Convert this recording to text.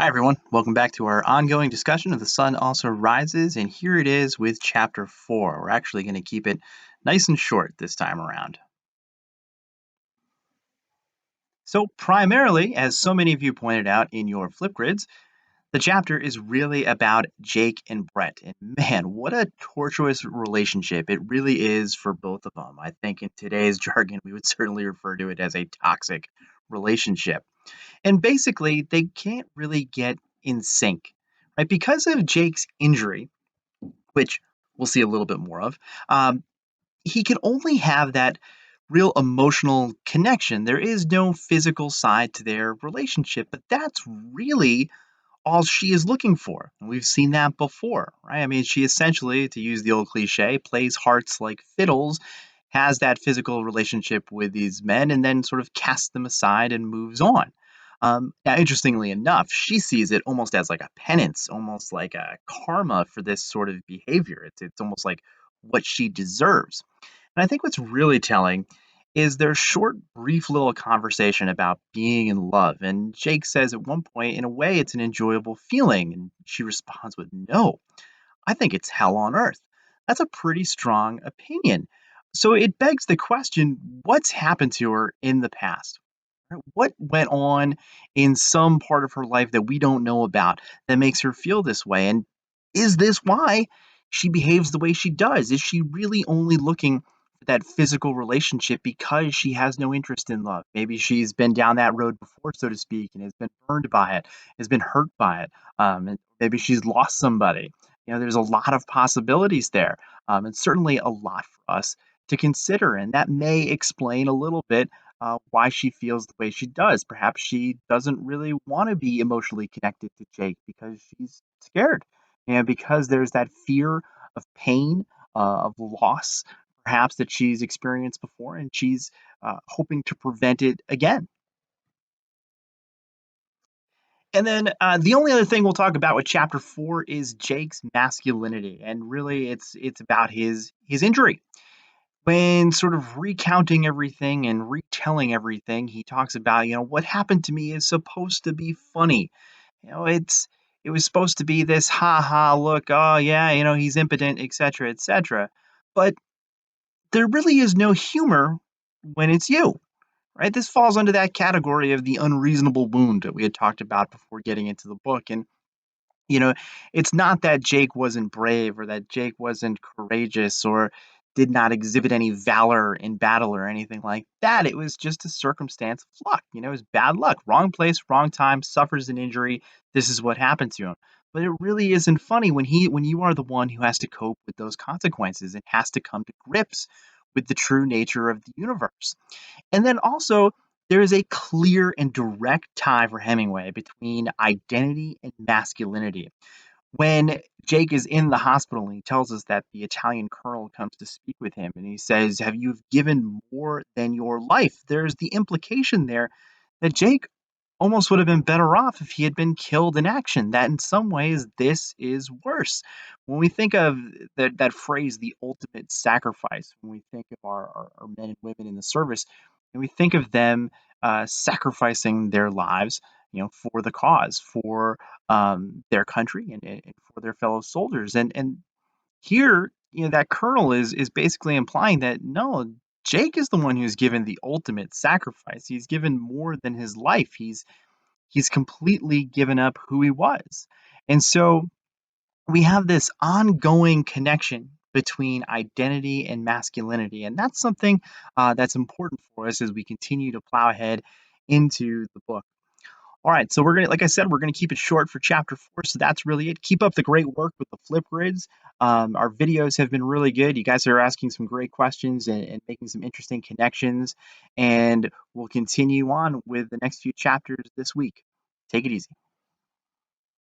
Hi, everyone. Welcome back to our ongoing discussion of The Sun Also Rises. And here it is with chapter 4. We're actually going to keep it nice and short this time around. So, primarily, as so many of you pointed out in your flip grids, the chapter is really about Jake and Brett. And man, what a tortuous relationship it really is for both of them. I think in today's jargon, we would certainly refer to it as a toxic relationship. And basically, they can't really get in sync, right? Because of Jake's injury, which we'll see a little bit more of, um, he can only have that real emotional connection. There is no physical side to their relationship, but that's really all she is looking for. And we've seen that before, right? I mean, she essentially, to use the old cliche, plays hearts like fiddles, has that physical relationship with these men, and then sort of casts them aside and moves on. Now, interestingly enough, she sees it almost as like a penance, almost like a karma for this sort of behavior. It's almost like what she deserves. And I think what's really telling is their short, brief little conversation about being in love. And Jake says at one point, in a way, it's an enjoyable feeling. And she responds with, no, I think it's hell on earth. That's a pretty strong opinion. So it begs the question, what's happened to her in the past? Right? What went on in some part of her life that we don't know about that makes her feel this way? And is this why she behaves the way she does? Is she really only looking for that physical relationship because she has no interest in love? Maybe she's been down that road before, so to speak, and has been burned by it, has been hurt by it. And maybe she's lost somebody. There's a lot of possibilities there, and certainly a lot for us to consider. And that may explain a little bit why she feels the way she does. Perhaps she doesn't really want to be emotionally connected to Jake because she's scared, and because there's that fear of pain, of loss, perhaps that she's experienced before, and she's hoping to prevent it again. And then the only other thing we'll talk about with chapter 4 is Jake's masculinity, and really it's about his injury. When sort of recounting everything and retelling everything, he talks about, what happened to me is supposed to be funny. It was supposed to be this ha ha look, oh yeah, he's impotent, etc., etc. But there really is no humor when it's you, right? This falls under that category of the unreasonable wound that we had talked about before getting into the book. And you know, it's not that Jake wasn't brave or that Jake wasn't courageous or did not exhibit any valor in battle or anything like that. It was just a circumstance of luck. It was bad luck. Wrong place, wrong time, suffers an injury. This is what happened to him. But it really isn't funny when you are the one who has to cope with those consequences and has to come to grips with the true nature of the universe. And then also, there is a clear and direct tie for Hemingway between identity and masculinity. When Jake is in the hospital and he tells us that the Italian colonel comes to speak with him and he says, have you given more than your life? There's the implication there that Jake almost would have been better off if he had been killed in action, that in some ways this is worse. When we think of that phrase, the ultimate sacrifice, when we think of our men and women in the service, and we think of them sacrificing their lives, for the cause, for their country and for their fellow soldiers. And here, that colonel is basically implying that no, Jake is the one who's given the ultimate sacrifice. He's given more than his life. He's completely given up who he was. And so we have this ongoing connection between identity and masculinity. And that's something that's important for us as we continue to plow ahead into the book. All right, so we're gonna, like I said, we're gonna keep it short for chapter 4. So that's really it. Keep up the great work with the flip grids. Our videos have been really good. You guys are asking some great questions and making some interesting connections. And we'll continue on with the next few chapters this week. Take it easy.